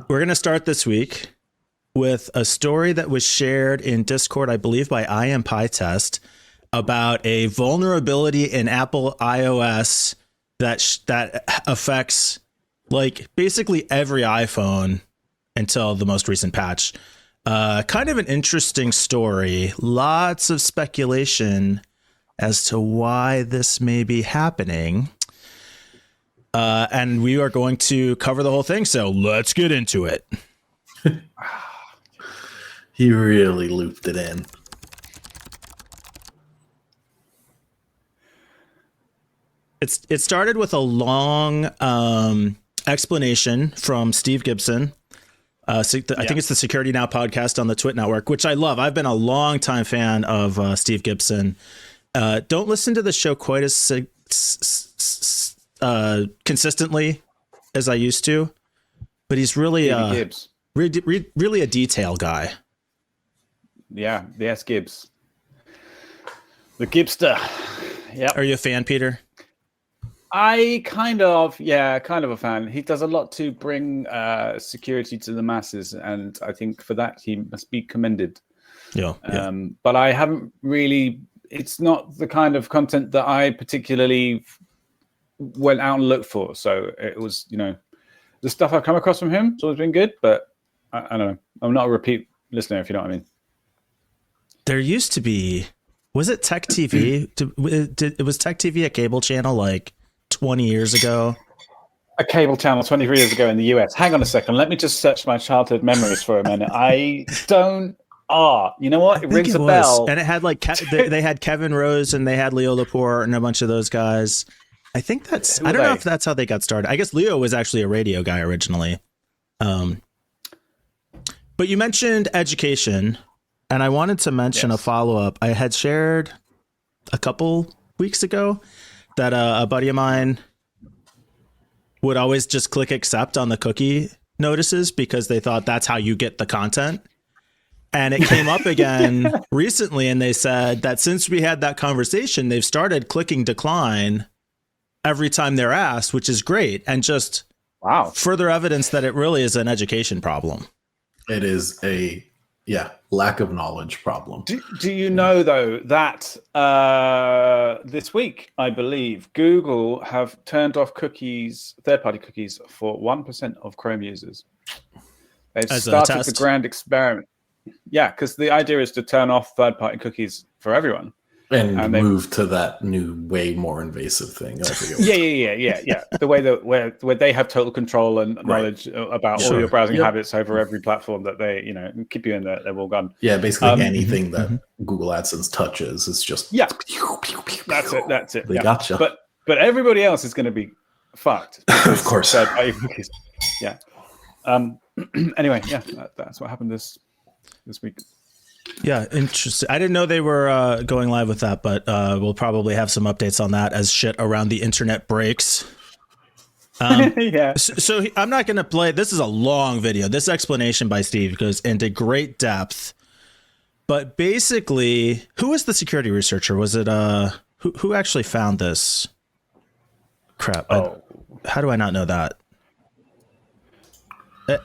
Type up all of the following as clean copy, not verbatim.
We're going to start this week with a story that was shared in Discord, I believe, by I Am Pie Test about a vulnerability in Apple iOS that affects like basically every iPhone until the most recent patch. Kind of an interesting story. Lots of speculation as to why this may be happening. And we are going to cover the whole thing. So let's get into it. He really looped it in. It started with a long explanation from Steve Gibson. I think it's the Security Now podcast on the Twit Network, which I love. I've been a long time fan of Steve Gibson. Don't listen to the show quite as consistently as I used to, but he's really really a detail guy. Yeah, yes, Gibbs. The Gibster. Yeah. Are you a fan, Peter? I kind of a fan. He does a lot to bring security to the masses, and I think for that he must be commended. Yeah. But I haven't really. It's not the kind of content that I particularly went out and looked for. So it was, the stuff I've come across from him has always been good. But I don't know. I'm not a repeat listener, if you know what I mean. There used to be. Was it Tech TV? It was Tech TV a cable channel like 20 years ago? A cable channel 23 years ago in the US. Hang on a second. Let me just search my childhood memories for a minute. I don't. You know what? It rings a bell. And it had like they had Kevin Rose and they had Leo Laporte and a bunch of those guys. I think that's. I don't know if that's how they got started. I guess Leo was actually a radio guy originally. But you mentioned education, and I wanted to mention a follow-up. I had shared a couple weeks ago that a buddy of mine would always just click accept on the cookie notices because they thought that's how you get the content. And it came up again recently, and they said that since we had that conversation, they've started clicking decline every time they're asked, which is great. And just further evidence that it really is an education problem. It is a lack of knowledge problem. Do you know, though, that this week, I believe, Google have turned off cookies, third-party cookies, for 1% of Chrome users. They've started the grand experiment. Yeah, because the idea is to turn off third-party cookies for everyone. And move to that new, way more invasive thing. Yeah. The way that where they have total control and knowledge about all your browsing habits over every platform that they, keep you in their wall gun. Yeah, basically anything that Google AdSense touches is just That's it. They gotcha. But everybody else is going to be fucked. Of course. Cookies. Yeah. Anyway, that's what happened this week. Yeah, interesting. I didn't know they were going live with that, but we'll probably have some updates on that as shit around the internet breaks. So I'm not going to play. This is a long video. This explanation by Steve goes into great depth. But basically, who was the security researcher? Was it who actually found this crap? How do I not know that?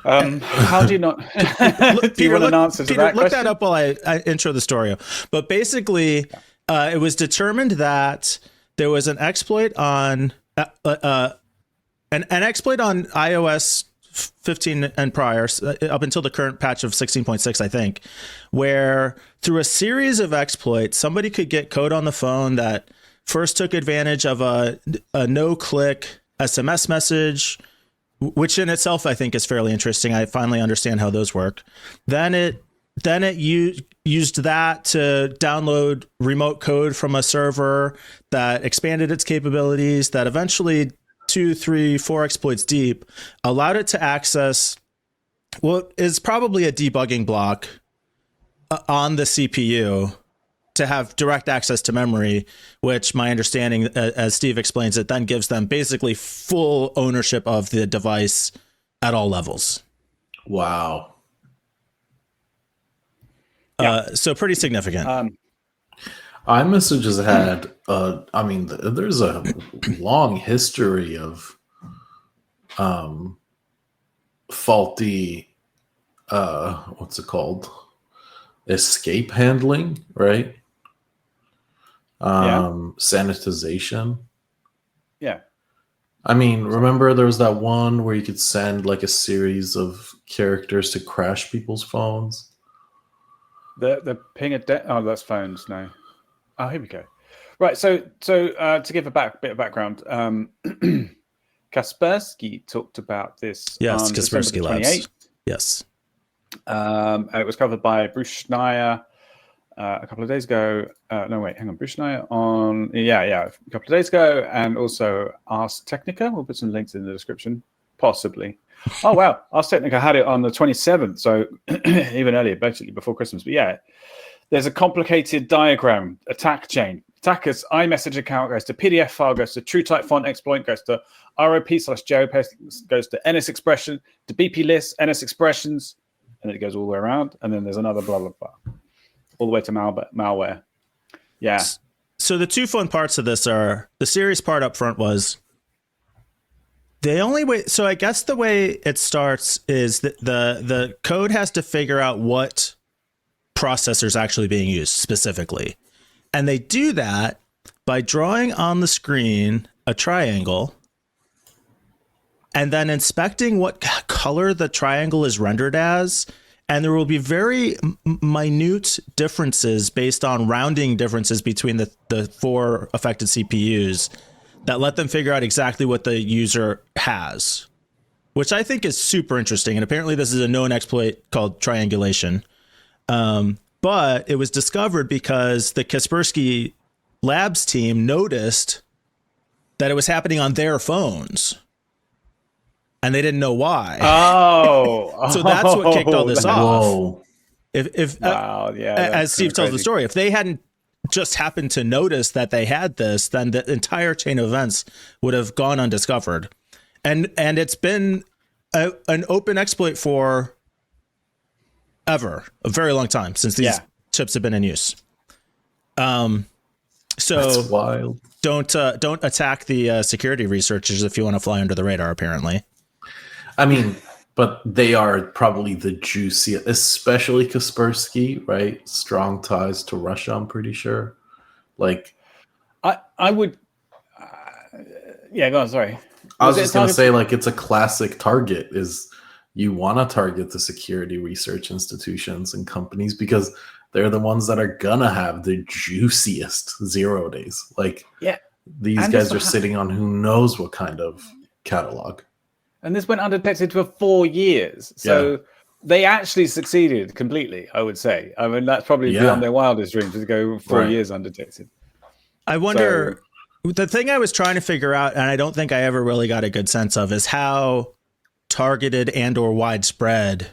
How do you not? Do you want an answer to that question? Look that up while I intro the story. But basically, it was determined that there was an exploit on an exploit on iOS 15 and prior, up until the current patch of 16.6, I think, where through a series of exploits, somebody could get code on the phone that first took advantage of a no-click SMS message, which in itself I think is fairly interesting. I finally understand how those work. Then it used that to download remote code from a server that expanded its capabilities, that eventually 2, 3, 4 exploits deep allowed it to access what is probably a debugging block on the CPU to have direct access to memory, which my understanding, as Steve explains it, then gives them basically full ownership of the device at all levels. Wow. So pretty significant. iMessage has had, there's a long history of faulty, what's it called? Escape handling, right? Sanitization. Yeah. I mean, remember there was that one where you could send like a series of characters to crash people's phones? The ping oh, that's phones now. Oh, here we go. Right. So to give bit of background, Kaspersky talked about this Yes, on December Kaspersky the Labs. 28th. Yes. It was covered by Bruce Schneier a couple of days ago. No, wait, hang on. Bruce Schneier on, a couple of days ago, and also Ars Technica. We'll put some links in the description, possibly. Oh, wow. Ars Technica had it on the 27th, so even earlier, basically before Christmas. But yeah, there's a complicated diagram, attack chain. Attacker's iMessage account goes to PDF file, goes to TrueType font exploit, goes to ROP/JOP, goes to NS expression, to BP list, NS expressions, and it goes all the way around. And then there's another blah, blah, blah, all the way to malware. Yeah. So the two fun parts of this are the serious part up front was the only way. So I guess the way it starts is that the code has to figure out what processor's actually being used specifically. And they do that by drawing on the screen a triangle and then inspecting what color the triangle is rendered as. And there will be very minute differences based on rounding differences between the four affected CPUs that let them figure out exactly what the user has, which I think is super interesting. And apparently this is a known exploit called triangulation. But it was discovered because the Kaspersky Labs team noticed that it was happening on their phones. And they didn't know why. Oh, so that's what kicked all this off. Whoa. As Steve tells the story, if they hadn't just happened to notice that they had this, then the entire chain of events would have gone undiscovered. And it's been an open exploit for a very long time since these chips have been in use. So that's wild. Don't attack the security researchers if you want to fly under the radar. Apparently. I mean, but they are probably the juiciest, especially Kaspersky, right? Strong ties to Russia, I'm pretty sure. Like, I would, go on, sorry. I was just going to say, like, it's a classic target is you want to target the security research institutions and companies because they're the ones that are going to have the juiciest 0 days. Like, these guys are sitting on who knows what kind of catalog. And this went undetected for 4 years. So they actually succeeded completely, I would say. I mean, that's probably beyond their wildest dreams to go 4 years undetected. I wonder, the thing I was trying to figure out, and I don't think I ever really got a good sense of, is how targeted and or widespread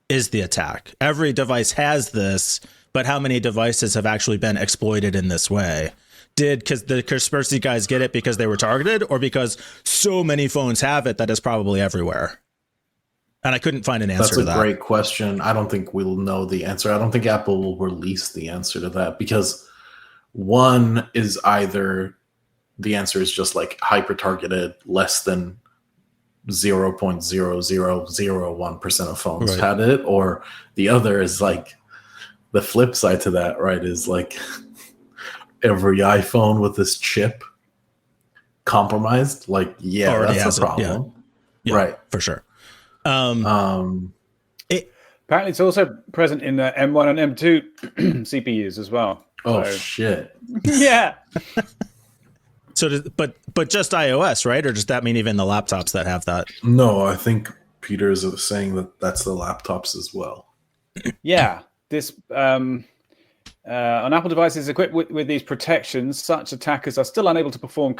is the attack. Every device has this, but how many devices have actually been exploited in this way? Because the Kaspersky guys get it because they were targeted or because so many phones have it that it's probably everywhere? And I couldn't find an answer to that. That's a great question. I don't think we'll know the answer. I don't think Apple will release the answer to that because one is either the answer is just like hyper targeted, less than 0.0001% of phones had it, or the other is like the flip side to that, right? Is like every iPhone with this chip compromised. Like, that's a problem. Yeah, right? For sure. Apparently, it's also present in the M1 and M2 CPUs as well. Oh, shit. Yeah. So, but just iOS, right? Or does that mean even the laptops that have that? No, I think Peter is saying that that's the laptops as well. Yeah. This on Apple devices equipped with these protections, such attackers are still unable to perform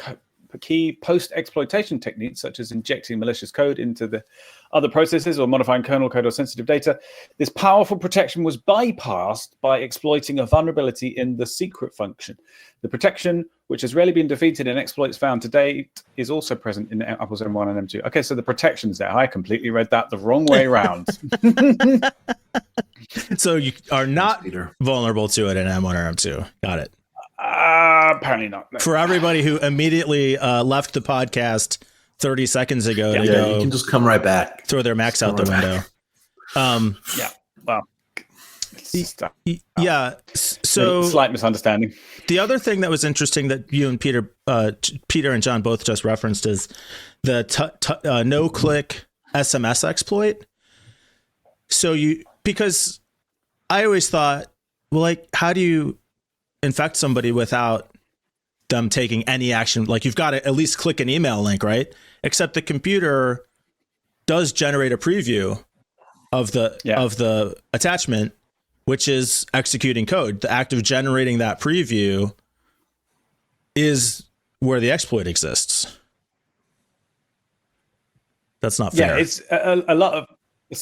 key post-exploitation techniques, such as injecting malicious code into the other processes or modifying kernel code or sensitive data. This powerful protection was bypassed by exploiting a vulnerability in the secret function. The protection, which has rarely been defeated in exploits found to date, is also present in Apple's M1 and M2. Okay, so the protection's there. I completely read that the wrong way around. So you are not vulnerable to it in M1 or M2. Got it. Apparently not. No. For everybody who immediately left the podcast 30 seconds ago to you go can just come right back. throw their Macs out the window. Yeah. Well. Yeah. So slight misunderstanding. The other thing that was interesting that you and Peter and John both just referenced is the no-click SMS exploit. So because I always thought, well, like, how do you infect somebody without them taking any action? Like, you've got to at least click an email link, right? Except the computer does generate a preview of the attachment, which is executing code. The act of generating that preview is where the exploit exists. That's not fair. Yeah, it's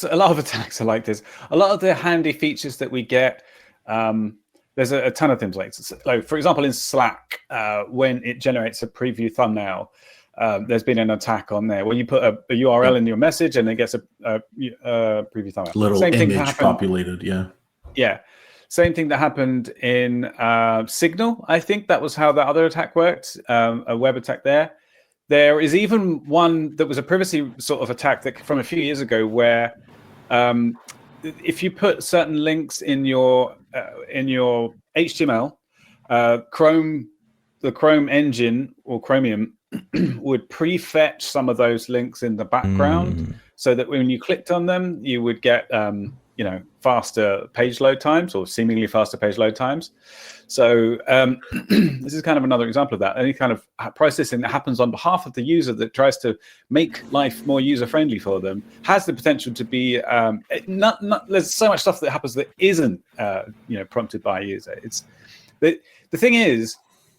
a lot of attacks are like this. A lot of the handy features that we get, there's a ton of things like for example, in Slack, when it generates a preview thumbnail, there's been an attack on there where you put a URL in your message and it gets a preview thumbnail. Little Same image populated, Yeah. Same thing that happened in Signal. I think that was how the other attack worked, a web attack there. There is even one that was a privacy sort of attack that from a few years ago where if you put certain links in your HTML, the Chrome engine or Chromium would prefetch some of those links in the background so that when you clicked on them, you would get faster page load times or seemingly faster page load times. So this is kind of another example of that. Any kind of processing that happens on behalf of the user that tries to make life more user-friendly for them has the potential to be there's so much stuff that happens that isn't prompted by a user. It's the thing is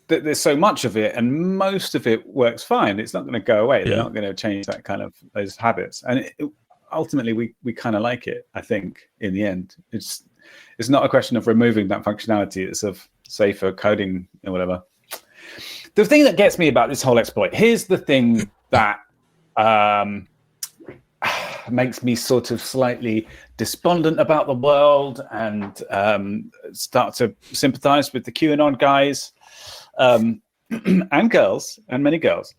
that there's so much of it and most of it works fine. It's not going to go away. They're not going to change that kind of those habits. And ultimately we kind of like it, I think, in the end. It's not a question of removing that functionality. It's of safer coding or whatever. The thing that gets me about this whole exploit, here's the thing that makes me sort of slightly despondent about the world and start to sympathize with the QAnon guys and girls, and many girls,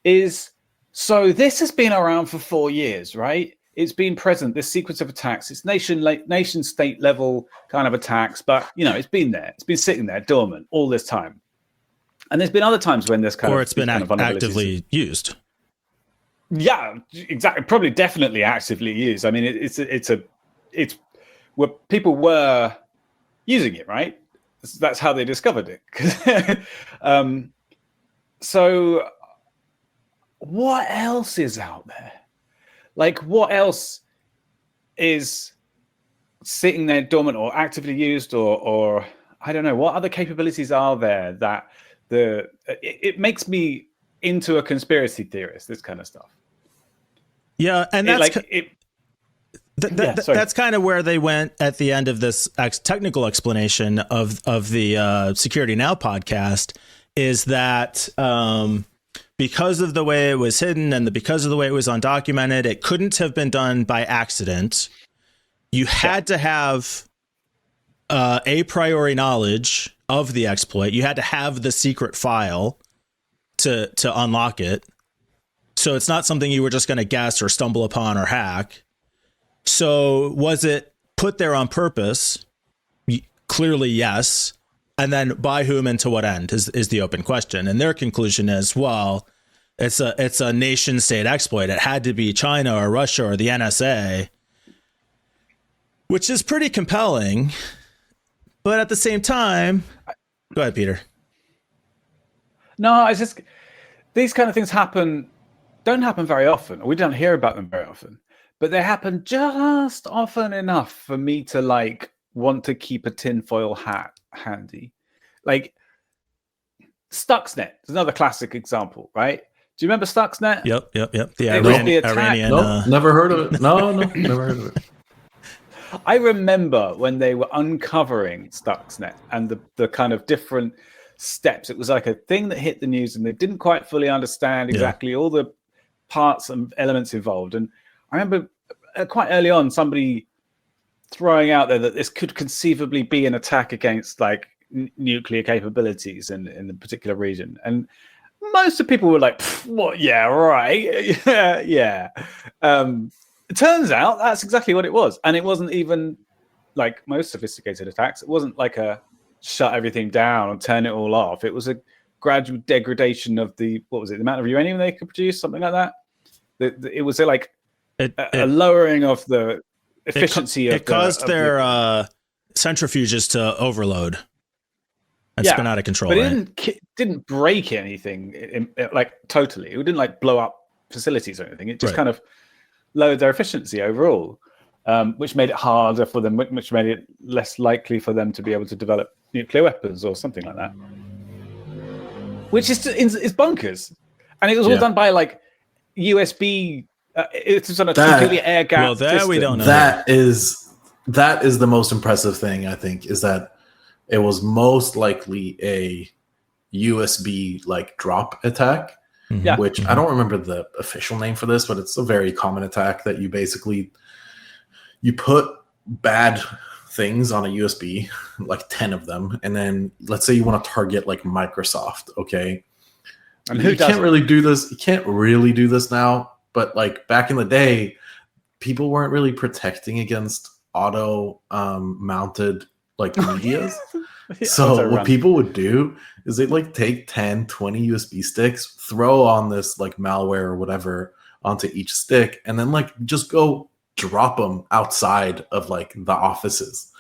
is so this has been around for 4 years, right? It's been present, this sequence of attacks. It's nation state level kind of attacks, but it's been there. It's been sitting there dormant all this time. And there's been other times when there's it's been actively used. Yeah, exactly. Probably definitely actively used. I mean, it's where people were using it, right? That's how they discovered it. So what else is out there? Like, what else is sitting there dormant or actively used or I don't know, what other capabilities are there that it makes me into a conspiracy theorist, this kind of stuff. Yeah, and that's kind of where they went at the end of this technical explanation of the Security Now podcast, is that because of the way it was hidden and because of the way it was undocumented, it couldn't have been done by accident. You had to have a priori knowledge of the exploit. You had to have the secret file to unlock it. So it's not something you were just going to guess or stumble upon or hack. So was it put there on purpose? Clearly, yes. And then by whom and to what end is the open question. And their conclusion is, well, it's a nation state exploit. It had to be China or Russia or the NSA, which is pretty compelling. But at the same time, go ahead, Peter. No, these kind of things don't happen very often. We don't hear about them very often, but they happen just often enough for me to want to keep a tinfoil hat handy. Like Stuxnet is another classic example, right? Do you remember Stuxnet? Yep. The Iranian. No, never heard of it. No, never heard of it. I remember when they were uncovering Stuxnet and the kind of different steps. It was like a thing that hit the news and they didn't quite fully understand exactly all the parts and elements involved. And I remember quite early on somebody throwing out there that this could conceivably be an attack against nuclear capabilities in the particular region. And most of people were like, "What? Yeah, right, yeah." It turns out that's exactly what it was, and it wasn't even like most sophisticated attacks. It wasn't like a shut everything down and turn it all off. It was a gradual degradation of the amount of uranium they could produce, something like that. It was like a lowering of the efficiency it caused their centrifuges to overload and spin out of control. But it didn't break anything like totally. It didn't like blow up facilities or anything. It just kind of lowered their efficiency overall, which made it harder for them, which made it less likely for them to be able to develop nuclear weapons or something like that. Which is bonkers. And it was all done by like USB. It's on a completely air gap. Well, that we don't know. That is the most impressive thing, I think, is that it was most likely a USB like drop attack, which I don't remember the official name for this, but it's a very common attack that you put bad things on a USB, like 10 of them, and then let's say you want to target like Microsoft, okay? And you can't really do this. You can't really do this now, but like back in the day, people weren't really protecting against auto mounted like medias. So what people would do is they'd like take 10, 20 USB sticks, throw on this like malware or whatever onto each stick, and then like just go drop them outside of like the offices.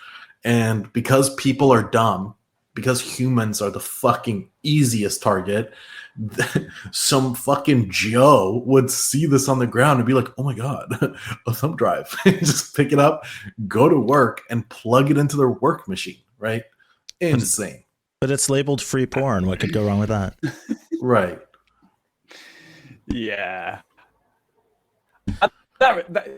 And because people are dumb, because humans are the fucking easiest target, some fucking Joe would see this on the ground and be like, oh my God, a thumb drive. Just pick it up, go to work, and plug it into their work machine, right? Insane. But it's labeled free porn. What could go wrong with that? Right. Yeah.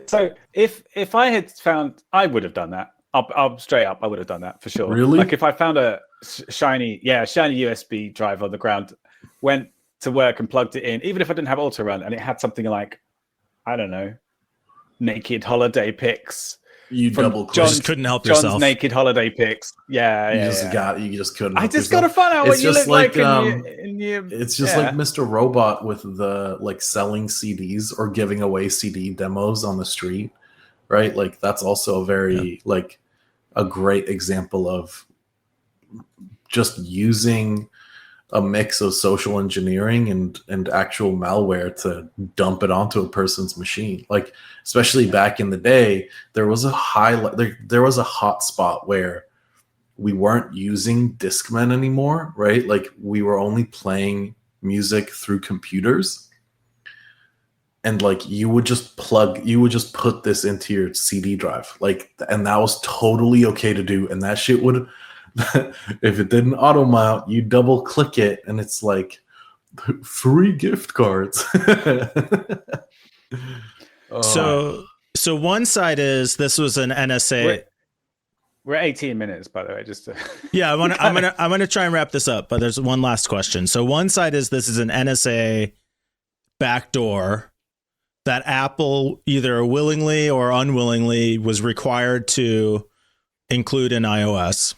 So if I had found, I would have done that. I'll straight up, I would have done that for sure. Really? Like if I found a shiny USB drive on the ground, went to work and plugged it in, even if I didn't have auto run, and it had something like, I don't know, naked holiday pics. You double click. Just couldn't help yourself. John's naked holiday pics. You just couldn't. I just got to find out what you look like it's just like Mr. Robot with the like selling CDs or giving away CD demos on the street, right? Like that's also a very like a great example of just using a mix of social engineering and actual malware to dump it onto a person's machine. Like, especially back in the day, there was a there was a hot spot where we weren't using Discman anymore, right? Like we were only playing music through computers. And like you would just put this into your CD drive. Like, and that was totally okay to do. And that shit would, if it didn't auto mount, you double click it and it's like free gift cards. So one side is this was an NSA. We're 18 minutes, by the way. Just to yeah, I'm gonna try and wrap this up, but there's one last question. So one side is this is an NSA backdoor that Apple either willingly or unwillingly was required to include in iOS.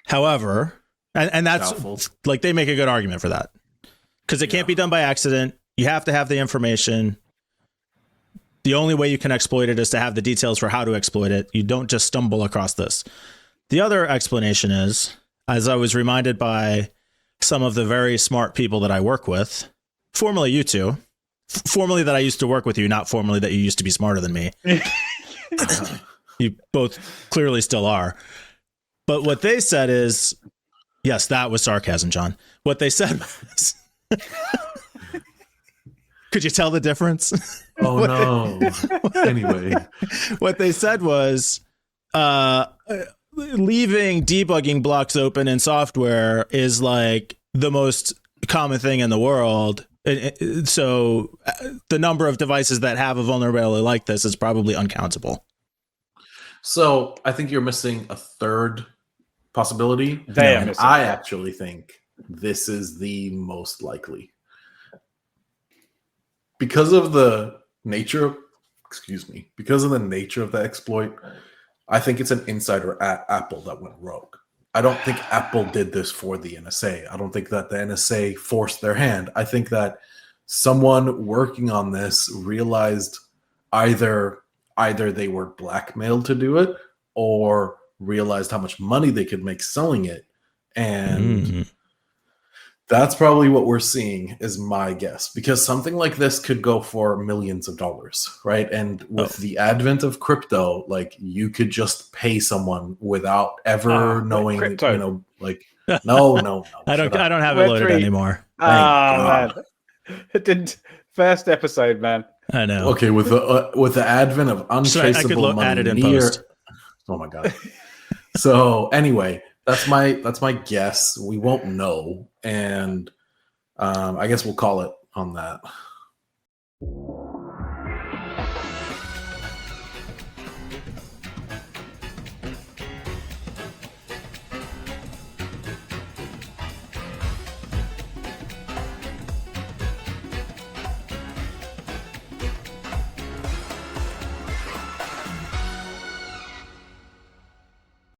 However, and that's doubtful. Like they make a good argument for that because it can't be done by accident. You have to have the information. The only way you can exploit it is to have the details for how to exploit it. You don't just stumble across this. The other explanation is, as I was reminded by some of the very smart people that I work with, formerly you two, formerly that I used to work with you, not formerly that you used to be smarter than me. You both clearly still are. But what they said is, yes, that was sarcasm, John. What they said was, could you tell the difference? Oh, no. Anyway. What they said was, leaving debugging blocks open in software is like the most common thing in the world. So the number of devices that have a vulnerability like this is probably uncountable. So I think you're missing a third possibility. I actually think this is the most likely. Because of the nature of the exploit, I think it's an insider at Apple that went rogue. I don't think Apple did this for the NSA. I don't think that the NSA forced their hand. I think that someone working on this realized either they were blackmailed to do it or realized how much money they could make selling it. And that's probably what we're seeing, is my guess, because something like this could go for millions of dollars, right? And with the advent of crypto, like, you could just pay someone without ever knowing, crypto. you know, like, no. I don't have it Web3. loaded anymore. Man, it didn't. First episode, man. I know. Okay, with the advent of untraceable money add it in near, post. oh my god. So anyway, that's my guess. We won't know, and I guess we'll call it on that.